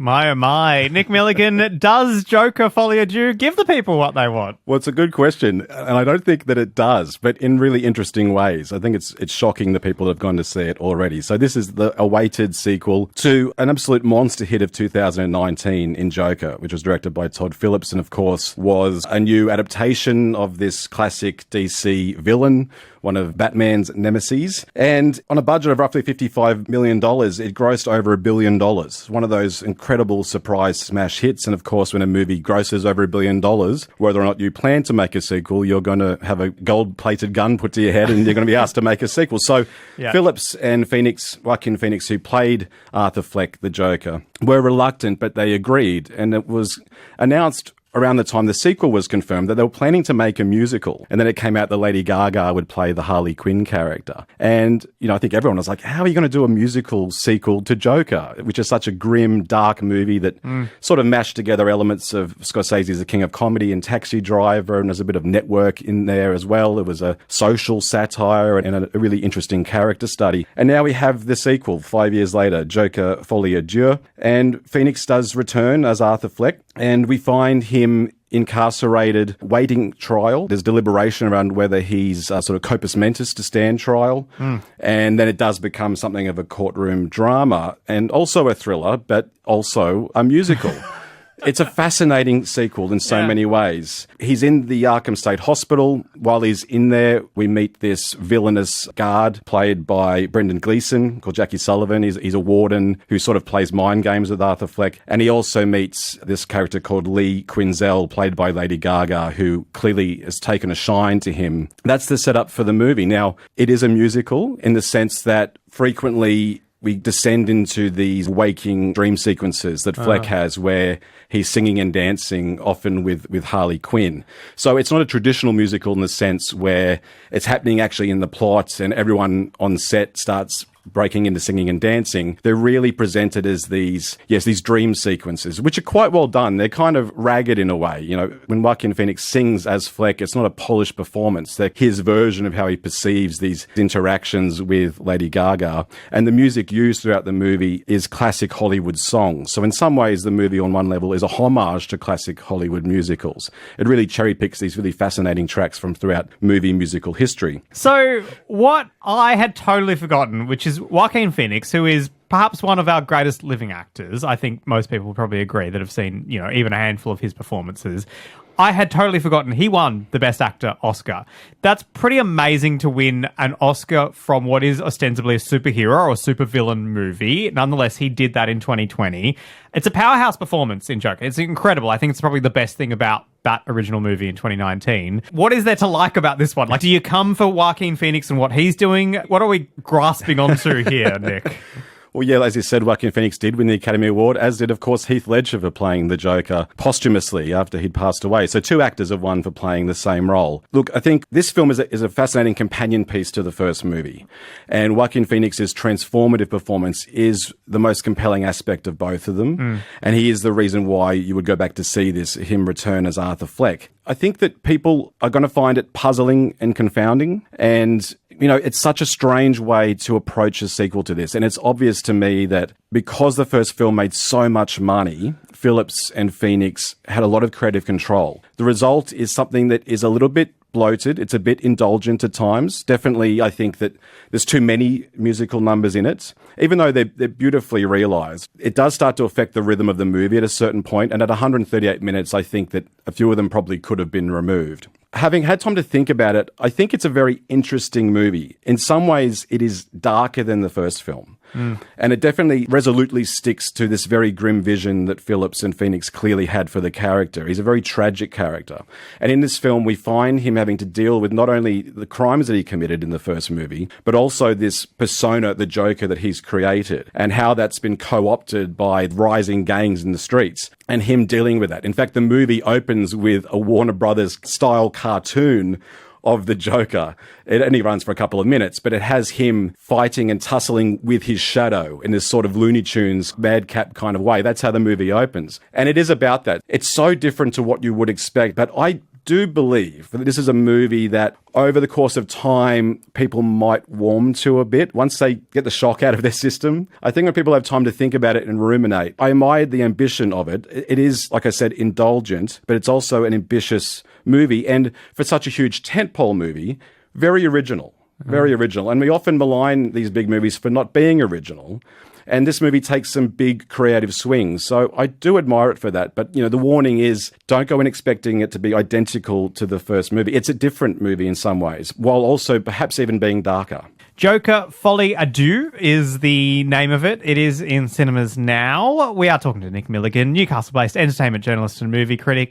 My, oh my. Nick Milligan, does Joker Folie à Deux give the people what they want? Well, it's a good question, and I don't think that it does, but in really interesting ways. I think it's shocking the people that have gone to see it already. So this is the awaited sequel to an absolute monster hit of 2019 in Joker, which was directed by Todd Phillips and, of course, was a new adaptation of this classic DC villain, one of Batman's nemesis. And on a budget of roughly $55 million, it grossed over $1 billion. One of those incredible surprise smash hits. And of course, when a movie grosses over $1 billion, whether or not you plan to make a sequel, you're going to have a gold-plated gun put to your head and you're going to be asked to make a sequel. So yeah. Phillips and Joaquin Phoenix, who played Arthur Fleck, the Joker, were reluctant, but they agreed. And it was announced around the time the sequel was confirmed that they were planning to make a musical. And then it came out that Lady Gaga would play the Harley Quinn character. And, I think everyone was like, how are you going to do a musical sequel to Joker, which is such a grim, dark movie that sort of mashed together elements of Scorsese's The King of Comedy and Taxi Driver, and there's a bit of Network in there as well. It was a social satire and a really interesting character study. And now we have the sequel 5 years later, Joker Folie à Deux. And Phoenix does return as Arthur Fleck. And we find him incarcerated, waiting trial. There's deliberation around whether he's sort of corpus mentis to stand trial. And then it does become something of a courtroom drama and also a thriller, but also a musical. It's a fascinating sequel in so many ways. He's in the Arkham State Hospital. While he's in there, we meet this villainous guard played by Brendan Gleeson, called Jackie Sullivan. He's a warden who sort of plays mind games with Arthur Fleck. And he also meets this character called Lee Quinzel, played by Lady Gaga, who clearly has taken a shine to him. That's the setup for the movie. Now, it is a musical in the sense that frequently we descend into these waking dream sequences that Fleck has where he's singing and dancing, often with Harley Quinn. So it's not a traditional musical in the sense where it's happening actually in the plot and everyone on set starts breaking into singing and dancing. They're really presented as these dream sequences, which are quite well done. They're kind of ragged in a way. When Joaquin Phoenix sings as Fleck, it's not a polished performance. They're his version of how he perceives these interactions with Lady Gaga. And the music used throughout the movie is classic Hollywood songs. So in some ways, the movie on one level is a homage to classic Hollywood musicals. It really cherry picks these really fascinating tracks from throughout movie musical history. So what I had totally forgotten, which is Joaquin Phoenix, who is perhaps one of our greatest living actors. I think most people will probably agree that have seen, even a handful of his performances. I had totally forgotten he won the Best Actor Oscar. That's pretty amazing to win an Oscar from what is ostensibly a superhero or a supervillain movie. Nonetheless, he did that in 2020. It's a powerhouse performance in Joker. It's incredible. I think it's probably the best thing about that original movie in 2019. What is there to like about this one? Like, do you come for Joaquin Phoenix and what he's doing? What are we grasping onto here, Nick? Well, yeah, as you said, Joaquin Phoenix did win the Academy Award, as did, of course, Heath Ledger for playing the Joker posthumously after he'd passed away. So two actors have won for playing the same role. Look, I think this film is a fascinating companion piece to the first movie. And Joaquin Phoenix's transformative performance is the most compelling aspect of both of them. And he is the reason why you would go back to see him return as Arthur Fleck. I think that people are going to find it puzzling and confounding. And it's such a strange way to approach a sequel to this. And it's obvious to me that because the first film made so much money, Phillips and Phoenix had a lot of creative control. The result is something that is a little bit bloated. It's a bit indulgent at times. Definitely, I think that there's too many musical numbers in it. Even though they're beautifully realised, it does start to affect the rhythm of the movie at a certain point. And at 138 minutes, I think that a few of them probably could have been removed. Having had time to think about it, I think it's a very interesting movie. In some ways, it is darker than the first film. And it definitely resolutely sticks to this very grim vision that Phillips and Phoenix clearly had for the character. He's a very tragic character. And in this film, we find him having to deal with not only the crimes that he committed in the first movie, but also this persona, the Joker, that he's created, and how that's been co-opted by rising gangs in the streets, and him dealing with that. In fact, the movie opens with a Warner Brothers style cartoon of the Joker. It only runs for a couple of minutes, but it has him fighting and tussling with his shadow in this sort of Looney Tunes madcap kind of way. That's how the movie opens. And it is about that. It's so different to what you would expect, but I do believe that this is a movie that over the course of time, people might warm to a bit once they get the shock out of their system. I think when people have time to think about it and ruminate, I admired the ambition of it. It is, like I said, indulgent, but it's also an ambitious movie. And for such a huge tentpole movie, very original. Very original. And we often malign these big movies for not being original. And this movie takes some big creative swings. So I do admire it for that. But, the warning is don't go in expecting it to be identical to the first movie. It's a different movie in some ways, while also perhaps even being darker. Joker Folie à Deux is the name of it. It is in cinemas now. We are talking to Nick Milligan, Newcastle-based entertainment journalist and movie critic.